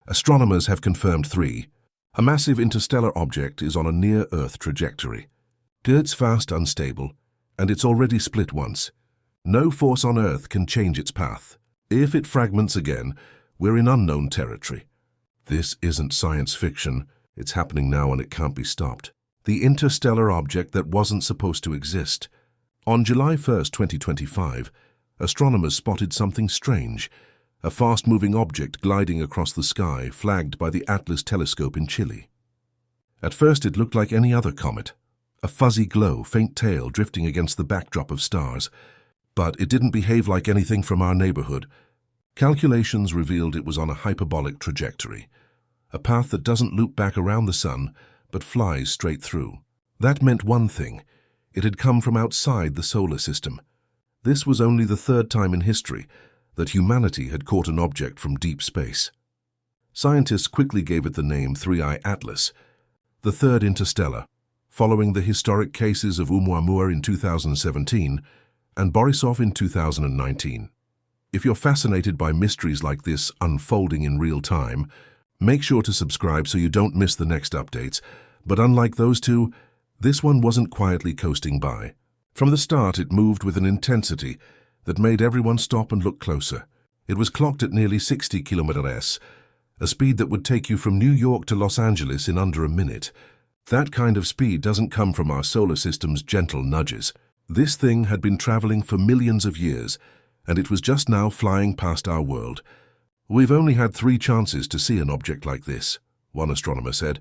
Astronomers have confirmed three. A massive interstellar object is on a near-Earth trajectory. It's fast, unstable, and it's already split once. No force on Earth can change its path. If it fragments again, we're in unknown territory. This isn't science fiction. It's happening now and it can't be stopped. The interstellar object that wasn't supposed to exist. On July 1st, 2025, astronomers spotted something strange. A fast-moving object gliding across the sky, flagged by the Atlas telescope in Chile. At first it looked like any other comet. A fuzzy glow, faint tail drifting against the backdrop of stars. But it didn't behave like anything from our neighborhood. Calculations revealed it was on a hyperbolic trajectory. A path that doesn't loop back around the sun, but flies straight through. That meant one thing. It had come from outside the solar system. This was only the third time in history that humanity had caught an object from deep space. Scientists quickly gave it the name 3I Atlas, the third interstellar, following the historic cases of Oumuamua in 2017 and Borisov in 2019. If you're fascinated by mysteries like this unfolding in real time, make sure to subscribe so you don't miss the next updates. But unlike those two, this one wasn't quietly coasting by. From the start, it moved with an intensity that made everyone stop and look closer. It was clocked at nearly 60 km/s, a speed that would take you from New York to Los Angeles in under a minute. That kind of speed doesn't come from our solar system's gentle nudges. This thing had been traveling for millions of years, and it was just now flying past our world. We've only had 3 chances to see an object like this, one astronomer said,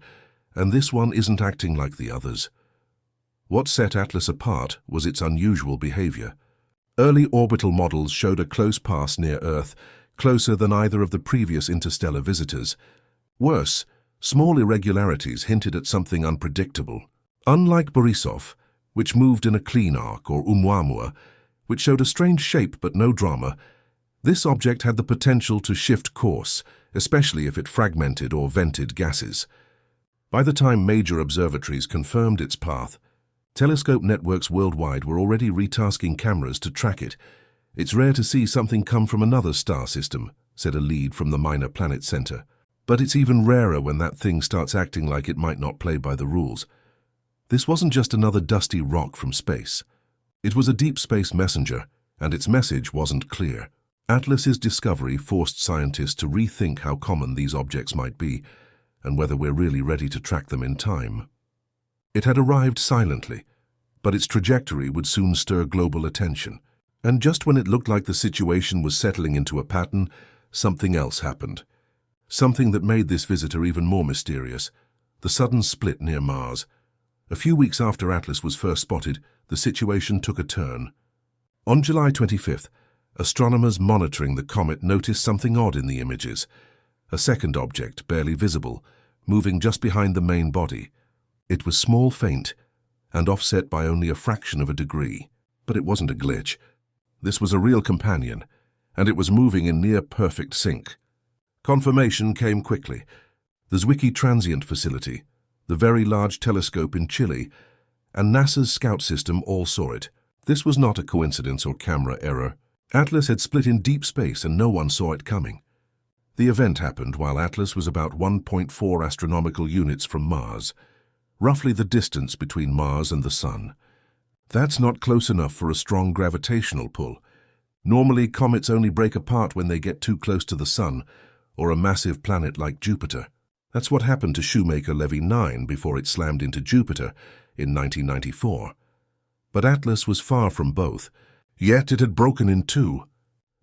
and this one isn't acting like the others. What set Atlas apart was its unusual behavior. Early orbital models showed a close pass near Earth, closer than either of the previous interstellar visitors. Worse, small irregularities hinted at something unpredictable. Unlike Borisov, which moved in a clean arc, or Oumuamua, which showed a strange shape but no drama, this object had the potential to shift course, especially if it fragmented or vented gases. By the time major observatories confirmed its path, telescope networks worldwide were already retasking cameras to track it. It's rare to see something come from another star system, said a lead from the Minor Planet Center. But it's even rarer when that thing starts acting like it might not play by the rules. This wasn't just another dusty rock from space. It was a deep space messenger, and its message wasn't clear. Atlas's discovery forced scientists to rethink how common these objects might be, and whether we're really ready to track them in time. It had arrived silently, but its trajectory would soon stir global attention. And just when it looked like the situation was settling into a pattern, something else happened. Something that made this visitor even more mysterious: the sudden split near Mars. A few weeks after Atlas was first spotted, the situation took a turn. On July 25th, astronomers monitoring the comet noticed something odd in the images. A second object, barely visible, moving just behind the main body. It was small, faint, and offset by only a fraction of a degree. But it wasn't a glitch. This was a real companion, and it was moving in near-perfect sync. Confirmation came quickly. The Zwicky Transient Facility, the Very Large Telescope in Chile, and NASA's Scout system all saw it. This was not a coincidence or camera error. Atlas had split in deep space and no one saw it coming. The event happened while Atlas was about 1.4 astronomical units from Mars, roughly the distance between Mars and the Sun. That's not close enough for a strong gravitational pull. Normally, comets only break apart when they get too close to the Sun, or a massive planet like Jupiter. That's what happened to Shoemaker Levy 9 before it slammed into Jupiter in 1994. But Atlas was far from both, yet it had broken in two.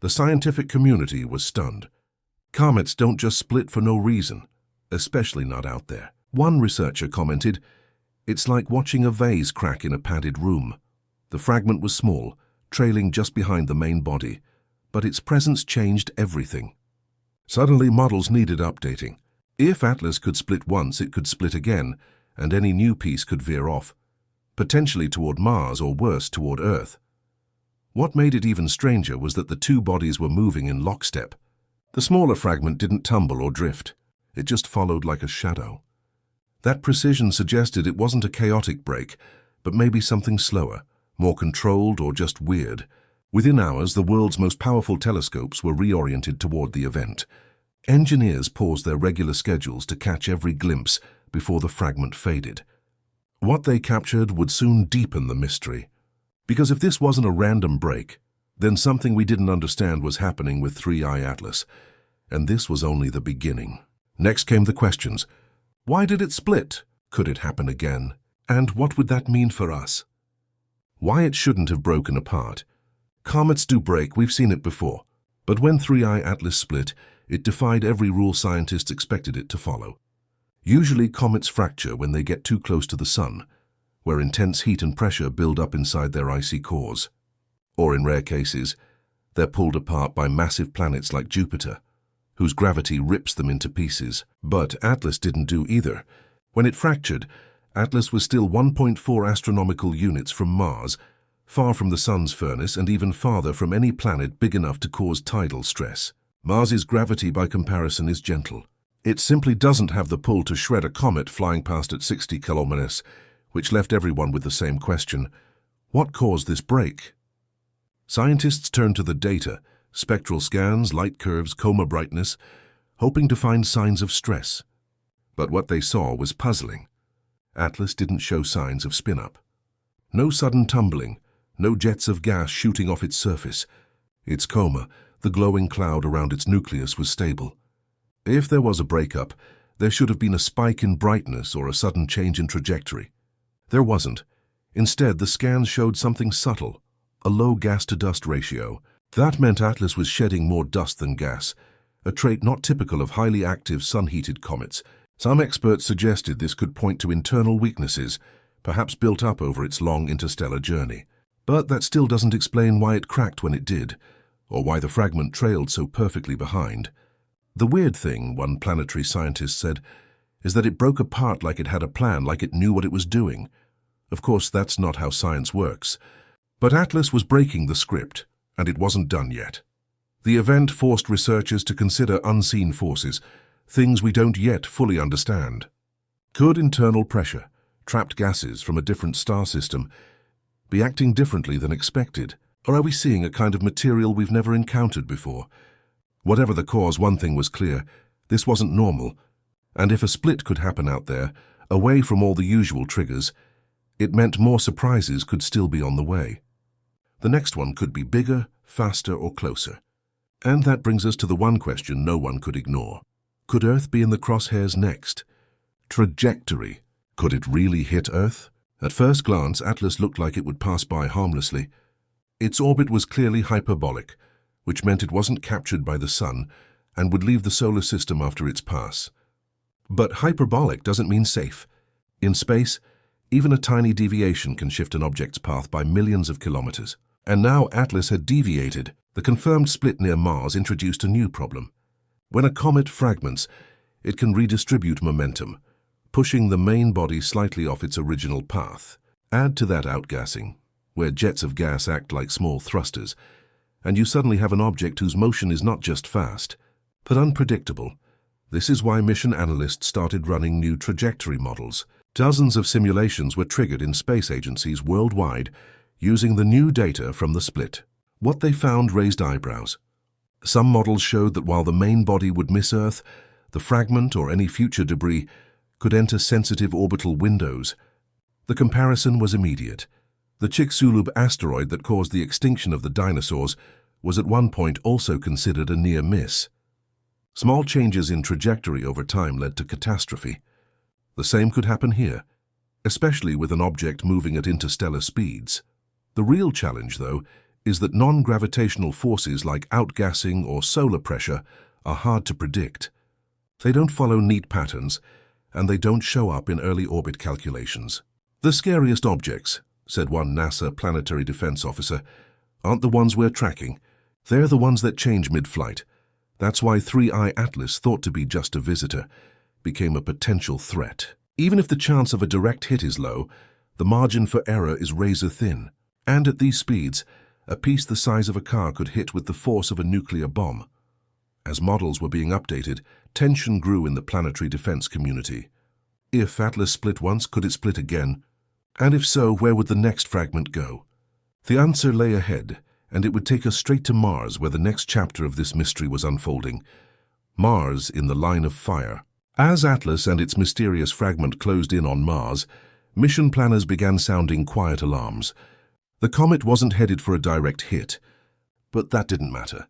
The scientific community was stunned. Comets don't just split for no reason, especially not out there. One researcher commented, "It's like watching a vase crack in a padded room. The fragment was small, trailing just behind the main body, but its presence changed everything." Suddenly, models needed updating. If Atlas could split once, it could split again, and any new piece could veer off, potentially toward Mars or worse, toward Earth. What made it even stranger was that the two bodies were moving in lockstep. The smaller fragment didn't tumble or drift. It just followed like a shadow. That precision suggested it wasn't a chaotic break, but maybe something slower, more controlled, or just weird. Within hours, the world's most powerful telescopes were reoriented toward the event. Engineers paused their regular schedules to catch every glimpse before the fragment faded. What they captured would soon deepen the mystery. Because if this wasn't a random break, then something we didn't understand was happening with 3I Atlas. And this was only the beginning. Next came the questions. Why did it split? Could it happen again? And what would that mean for us? Why it shouldn't have broken apart. Comets do break, we've seen it before. But when 3I Atlas split, it defied every rule scientists expected it to follow. Usually comets fracture when they get too close to the sun, where intense heat and pressure build up inside their icy cores. Or in rare cases, they're pulled apart by massive planets like Jupiter, whose gravity rips them into pieces. But Atlas didn't do either. When it fractured, Atlas was still 1.4 astronomical units from Mars, far from the Sun's furnace and even farther from any planet big enough to cause tidal stress. Mars's gravity, by comparison, is gentle. It simply doesn't have the pull to shred a comet flying past at 60 kilometers, which left everyone with the same question. What caused this break? Scientists turned to the data, spectral scans, light curves, coma brightness, hoping to find signs of stress. But what they saw was puzzling. Atlas didn't show signs of spin-up. No sudden tumbling, no jets of gas shooting off its surface. Its coma, the glowing cloud around its nucleus, was stable. If there was a breakup, there should have been a spike in brightness or a sudden change in trajectory. There wasn't. Instead, the scans showed something subtle, a low gas-to-dust ratio. That meant Atlas was shedding more dust than gas, a trait not typical of highly active sun-heated comets. Some experts suggested this could point to internal weaknesses, perhaps built up over its long interstellar journey. But that still doesn't explain why it cracked when it did, or why the fragment trailed so perfectly behind. The weird thing, one planetary scientist said, is that it broke apart like it had a plan, like it knew what it was doing. Of course, that's not how science works. But Atlas was breaking the script, and it wasn't done yet. The event forced researchers to consider unseen forces, things we don't yet fully understand. Could internal pressure, trapped gases from a different star system, be acting differently than expected? Or are we seeing a kind of material we've never encountered before? Whatever the cause, one thing was clear. This wasn't normal. And if a split could happen out there, away from all the usual triggers, it meant more surprises could still be on the way. The next one could be bigger, faster, or closer. And that brings us to the one question no one could ignore. Could Earth be in the crosshairs next? Trajectory. Could it really hit Earth? At first glance, Atlas looked like it would pass by harmlessly. Its orbit was clearly hyperbolic, which meant it wasn't captured by the sun and would leave the solar system after its pass. But hyperbolic doesn't mean safe. In space, even a tiny deviation can shift an object's path by millions of kilometers. And now Atlas had deviated. The confirmed split near Mars introduced a new problem. When a comet fragments, it can redistribute momentum, pushing the main body slightly off its original path. Add to that outgassing, where jets of gas act like small thrusters, and you suddenly have an object whose motion is not just fast, but unpredictable. This is why mission analysts started running new trajectory models. Dozens of simulations were triggered in space agencies worldwide using the new data from the split. What they found raised eyebrows. Some models showed that while the main body would miss Earth, the fragment or any future debris could enter sensitive orbital windows. The comparison was immediate. The Chicxulub asteroid that caused the extinction of the dinosaurs was at one point also considered a near miss. Small changes in trajectory over time led to catastrophe. The same could happen here, especially with an object moving at interstellar speeds. The real challenge, though, is that non-gravitational forces like outgassing or solar pressure are hard to predict. They don't follow neat patterns, and they don't show up in early orbit calculations. The scariest objects, said one NASA planetary defense officer, aren't the ones we're tracking. They're the ones that change mid-flight. That's why 3I Atlas, thought to be just a visitor, became a potential threat. Even if the chance of a direct hit is low, the margin for error is razor-thin. And at these speeds, a piece the size of a car could hit with the force of a nuclear bomb. As models were being updated, tension grew in the planetary defense community. If Atlas split once, could it split again? And if so, where would the next fragment go? The answer lay ahead, and it would take us straight to Mars, where the next chapter of this mystery was unfolding. Mars in the line of fire. As Atlas and its mysterious fragment closed in on Mars, mission planners began sounding quiet alarms. The comet wasn't headed for a direct hit, but that didn't matter.